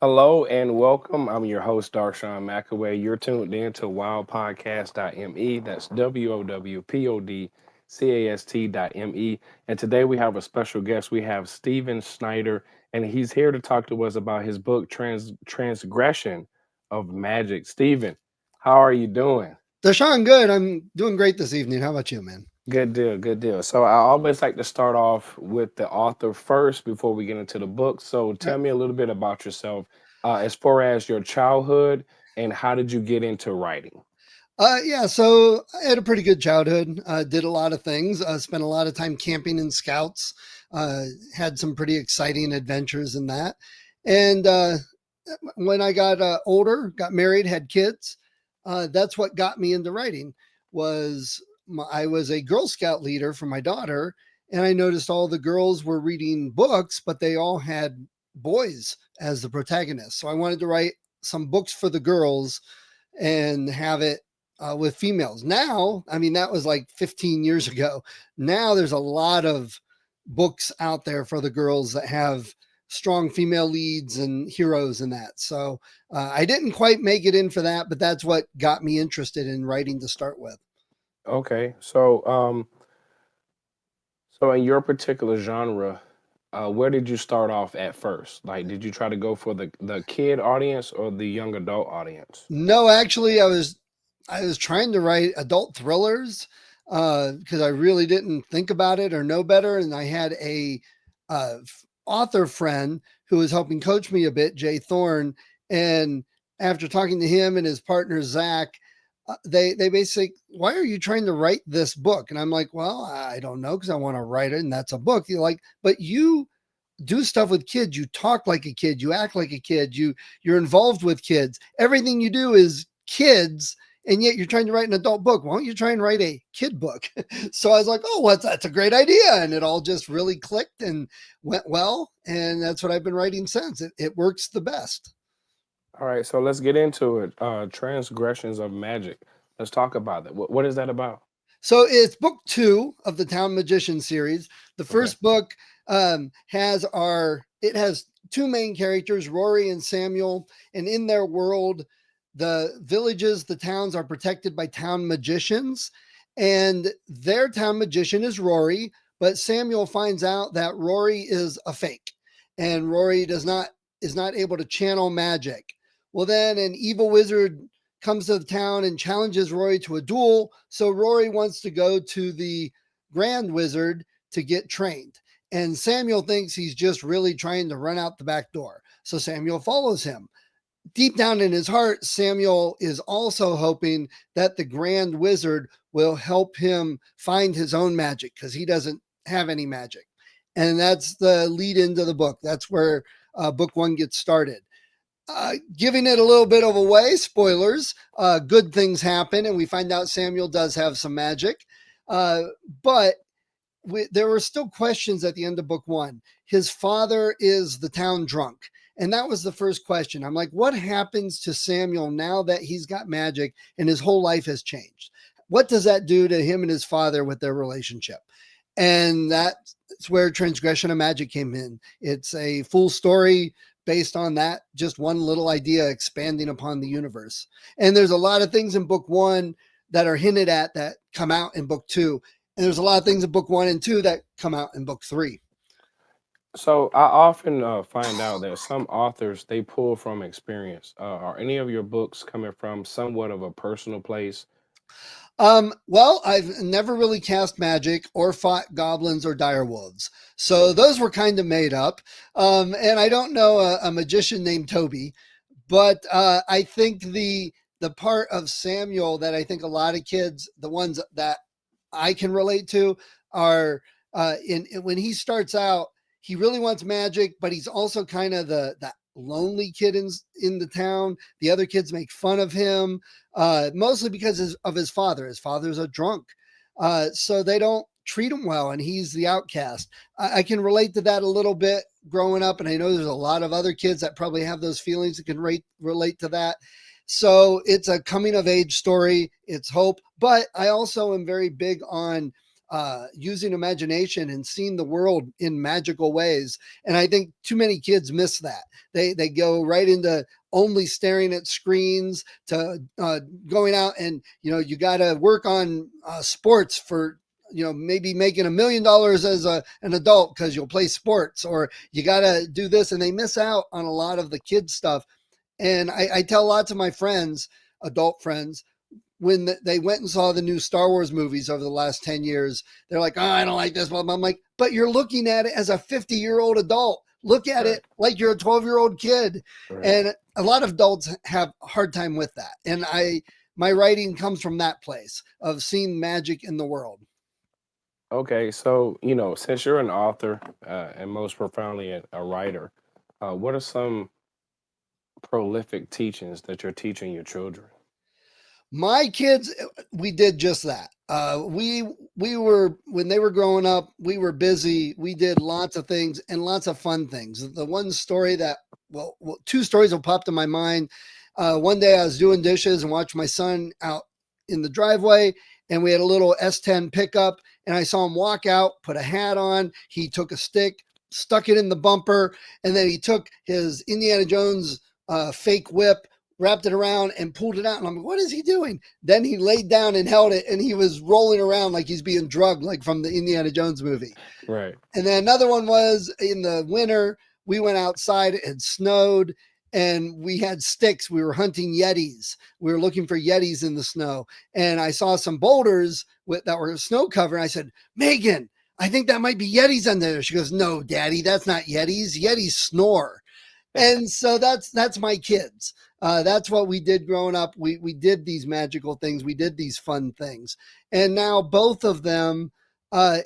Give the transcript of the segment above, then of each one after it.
Hello and welcome. I'm your host, Darshaun a.k.a. You're tuned in to wowpodcast.me. That's WOWPODCAST.me. And today we have a special guest. We have Steven Schneider, and he's here to talk to us about his book, Transgression of Magic. Steven, how are you doing? Darshaun, good. I'm doing great this evening. How about you, man? Good deal, good deal. So I always like to start off with the author first before we get into the book. So All right. tell me a little bit about yourself, as far as your childhood and how did you get into writing? Yeah, so I had a pretty good childhood. Did a lot of things. Spent a lot of time camping in scouts. Had some pretty exciting adventures in that. And when I got older, got married, had kids, that's what got me into writing. I was a Girl Scout leader for my daughter, and I noticed all the girls were reading books, but they all had boys as the protagonists. So I wanted to write some books for the girls and have it with females. Now, I mean, that was like 15 years ago. Now there's a lot of books out there for the girls that have strong female leads and heroes in that. So I didn't quite make it in for that, but that's what got me interested in writing to start with. Okay, so in your particular genre, where did you start off at first? Like, did you try to go for the kid audience or the young adult audience? No, actually, I was trying to write adult thrillers because I really didn't think about it or know better, and I had a author friend who was helping coach me a bit, Jay Thorne, and after talking to him and his partner Zach. They basically, why are you trying to write this book? And I'm like, well, I don't know because I want to write it, and that's a book. You're like, but you do stuff with kids, you talk like a kid, you act like a kid, you're involved with kids, everything you do is kids, and yet you're trying to write an adult book. Why don't you try and write a kid book? So I was like, oh, that's a great idea, and it all just really clicked and went well, and that's what I've been writing since. It works the best. All right, so let's get into it. Transgressions of Magic. Let's talk about that. What is that about? So it's book two of the Town Magician series. The Okay. first book it has two main characters, Rory and Samuel, and in their world, the villages, the towns are protected by town magicians, and their town magician is Rory, but Samuel finds out that Rory is a fake, and Rory does not is not able to channel magic. Well, then an evil wizard comes to the town and challenges Rory to a duel. So Rory wants to go to the Grand Wizard to get trained. And Samuel thinks he's just really trying to run out the back door. So Samuel follows him. Deep down in his heart, Samuel is also hoping that the Grand Wizard will help him find his own magic because he doesn't have any magic. And that's the lead into the book. That's where book one gets started. Giving it a little bit of away, spoilers, good things happen, and we find out Samuel does have some magic. Uh, but there were still questions at the end of book one. His father is the town drunk. And that was the first question. I'm like, what happens to Samuel now that he's got magic and his whole life has changed? What does that do to him and his father with their relationship? And that's where Transgression of Magic came in. It's a full story based on that, just one little idea expanding upon the universe. And there's a lot of things in book one that are hinted at that come out in book two. And there's a lot of things in book one and two that come out in book three. So I often find out that some authors they pull from experience. Are any of your books coming from somewhat of a personal place? Well, I've never really cast magic or fought goblins or direwolves. So those were kind of made up. And I don't know a magician named Toby, but I think the part of Samuel that I think a lot of kids, the ones that I can relate to, are when he starts out, he really wants magic, but he's also kind of the lonely kid in the town. The other kids make fun of him, mostly because of his father. His father's a drunk, so they don't treat him well, and he's the outcast. I can relate to that a little bit growing up, and I know there's a lot of other kids that probably have those feelings that can relate to that. So it's a coming of age story. It's hope, but I also am very big on using imagination and seeing the world in magical ways. And I think too many kids miss that. They go right into only staring at screens to going out and you got to work on sports for maybe making $1 million as an adult because you'll play sports, or you got to do this, and they miss out on a lot of the kids stuff. And I tell lots of my friends, adult friends, when they went and saw the new Star Wars movies over the last 10 years, they're like, oh, I don't like this. I'm like, but you're looking at it as a 50-year-old adult. Look at Right. it like you're a 12-year-old kid. Right. And a lot of adults have a hard time with that. And my writing comes from that place of seeing magic in the world. Okay, so since you're an author and most profoundly a writer, what are some prolific teachings that you're teaching your children? My kids, we did just that. We were, when they were growing up, we were busy. We did lots of things and lots of fun things. The one story that, well, two stories will pop to my mind. One day I was doing dishes and watched my son out in the driveway, and we had a little S10 pickup, and I saw him walk out, put a hat on. He took a stick, stuck it in the bumper, and then he took his Indiana Jones fake whip, wrapped it around and pulled it out. And I'm like, what is he doing? Then he laid down and held it, and he was rolling around like he's being drugged, like from the Indiana Jones movie. Right. And then another one was in the winter, we went outside, it had snowed, and we had sticks. We were hunting Yetis. We were looking for Yetis in the snow. And I saw some boulders that were snow covered. I said, Megan, I think that might be Yetis under there. She goes, no, Daddy, that's not Yetis. Yetis snore. And so that's my kids. That's what we did growing up. We did these magical things. We did these fun things, and now both of them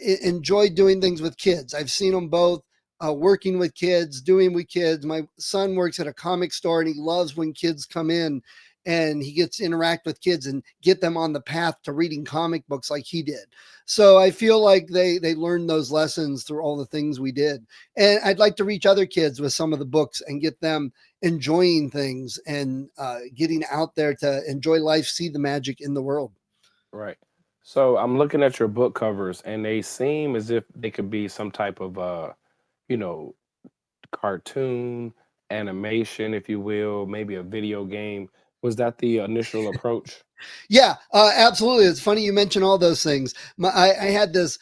enjoy doing things with kids. I've seen them both working with kids, doing with kids. My son works at a comic store, and he loves when kids come in and he gets to interact with kids and get them on the path to reading comic books like he did. So I feel like they learned those lessons through all the things we did. And I'd like to reach other kids with some of the books and get them enjoying things and getting out there to enjoy life, see the magic in the world. Right. So I'm looking at your book covers, and they seem as if they could be some type of you know, cartoon, animation, if you will, maybe a video game. Was that the initial approach? Yeah, absolutely. It's funny you mention all those things. I had this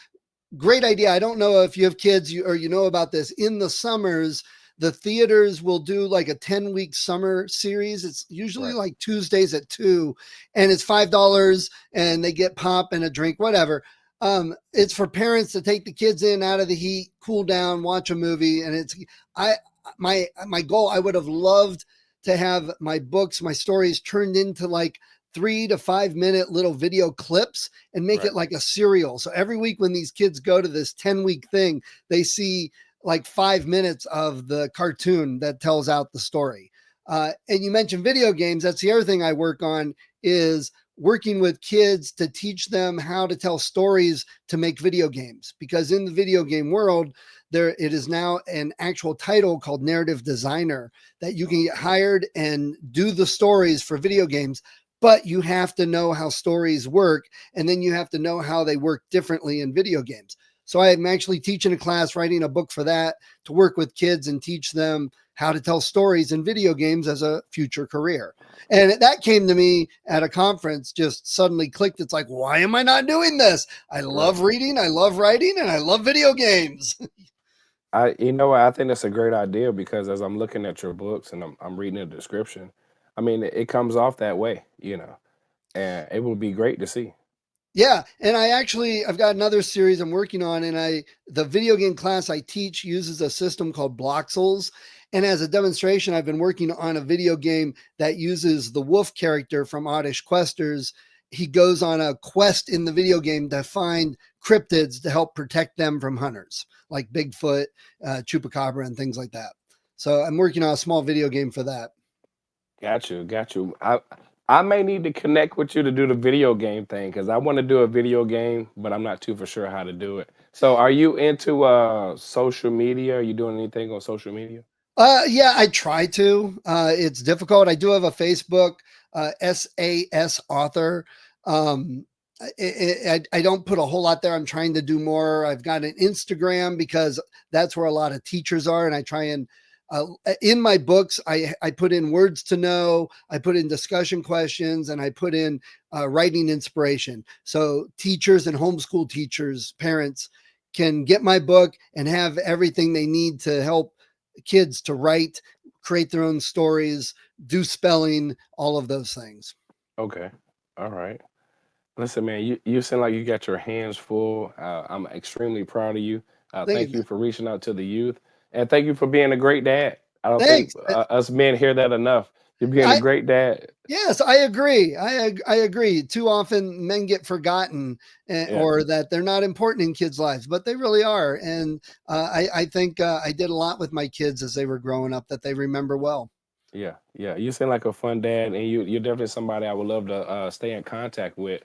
great idea. I don't know if you have kids or you know about this. In the summers, the theaters will do like a 10-week summer series. It's usually Right. like Tuesdays at 2, and it's $5, and they get pop and a drink, whatever. It's for parents to take the kids in out of the heat, cool down, watch a movie. And I, my goal, I would have loved to have my books, my stories turned into like 3 to 5 minute little video clips and make Right. it like a serial. So every week when these kids go to this 10-week thing, they see like 5 minutes of the cartoon that tells out the story. And you mentioned video games. That's the other thing I work on, is working with kids to teach them how to tell stories to make video games. Because in the video game world, there it is now an actual title called narrative designer that you can get hired and do the stories for video games, but you have to know how stories work, and then you have to know how they work differently in video games. So I'm actually teaching a class, writing a book for that, to work with kids and teach them how to tell stories in video games as a future career. And that came to me at a conference, just suddenly clicked. It's like, why am I not doing this? I Right. love reading, I love writing, and I love video games. What, I think that's a great idea because as I'm looking at your books and I'm reading the description, I mean, it comes off that way, and it would be great to see. Yeah, and I've got another series I'm working on, and the video game class I teach uses a system called Bloxels. And as a demonstration, I've been working on a video game that uses the wolf character from Oddish Questers. He goes on a quest in the video game to find cryptids to help protect them from hunters like Bigfoot, Chupacabra, and things like that. So I'm working on a small video game for that. Got you, got you. I may need to connect with you to do the video game thing because I want to do a video game, but I'm not too for sure how to do it. So, are you into social media? Are you doing anything on social media? Yeah, I try to. It's difficult. I do have a Facebook, SAS author. Um, I don't put a whole lot there. I'm trying to do more. I've got an Instagram because that's where a lot of teachers are, and I try and in my books, I put in words to know, I put in discussion questions, and I put in writing inspiration. So teachers and homeschool teachers, parents can get my book and have everything they need to help kids to write, create their own stories, do spelling, all of those things. Okay. All right. Listen, man, you seem like you got your hands full. I'm extremely proud of you. Thank Thank you. you for reaching out to the youth, and thank you for being a great dad. I don't think Thanks. us men hear that enough. You're being a I, great dad. Yes, I agree. I agree. Too often men get forgotten, Yeah, or that they're not important in kids' lives, but they really are. And I think I did a lot with my kids as they were growing up that they remember well. yeah, yeah. You seem like a fun dad, and you're definitely somebody I would love to stay in contact with.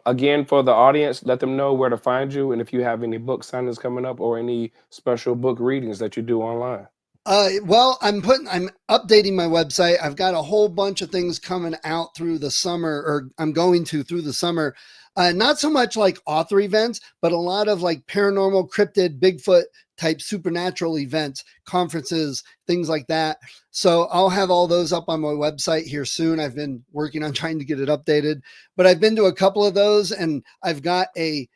Again, for the audience, let them know where to find you, and if you have any book signings coming up or any special book readings that you do online. Well, I'm updating my website. I've got a whole bunch of things coming out through the summer, or I'm going to through the summer. Not so much like author events, but a lot of like paranormal, cryptid, Bigfoot type supernatural events, conferences, things like that. So I'll have all those up on my website here soon. I've been working on trying to get it updated, but I've been to a couple of those, and I've got a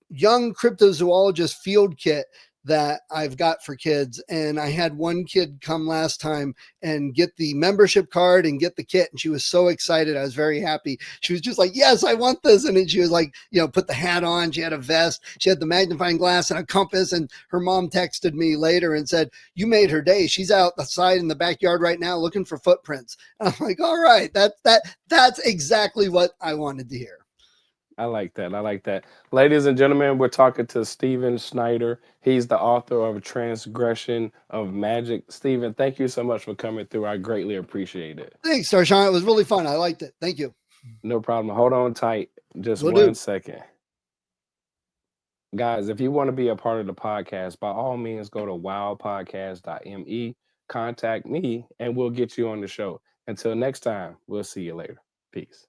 young cryptozoologist field kit that I've got for kids. And I had one kid come last time and get the membership card and get the kit. And she was so excited. I was very happy. She was just like, yes, I want this. And then she was like, put the hat on. She had a vest. She had the magnifying glass and a compass. And her mom texted me later and said, you made her day. She's outside in the backyard right now looking for footprints. And I'm like, all right, that's exactly what I wanted to hear. I like that. I like that. Ladies and gentlemen, we're talking to Stephen Schneider. He's the author of Transgression of Magic. Stephen, thank you so much for coming through. I greatly appreciate it. Thanks, Darshaun. It was really fun. I liked it. Thank you. No problem. Hold on tight. Just Will one do. second. Guys, if you want to be a part of the podcast, by all means, go to wildpodcast.me, contact me, and we'll get you on the show. Until next time, we'll see you later. Peace.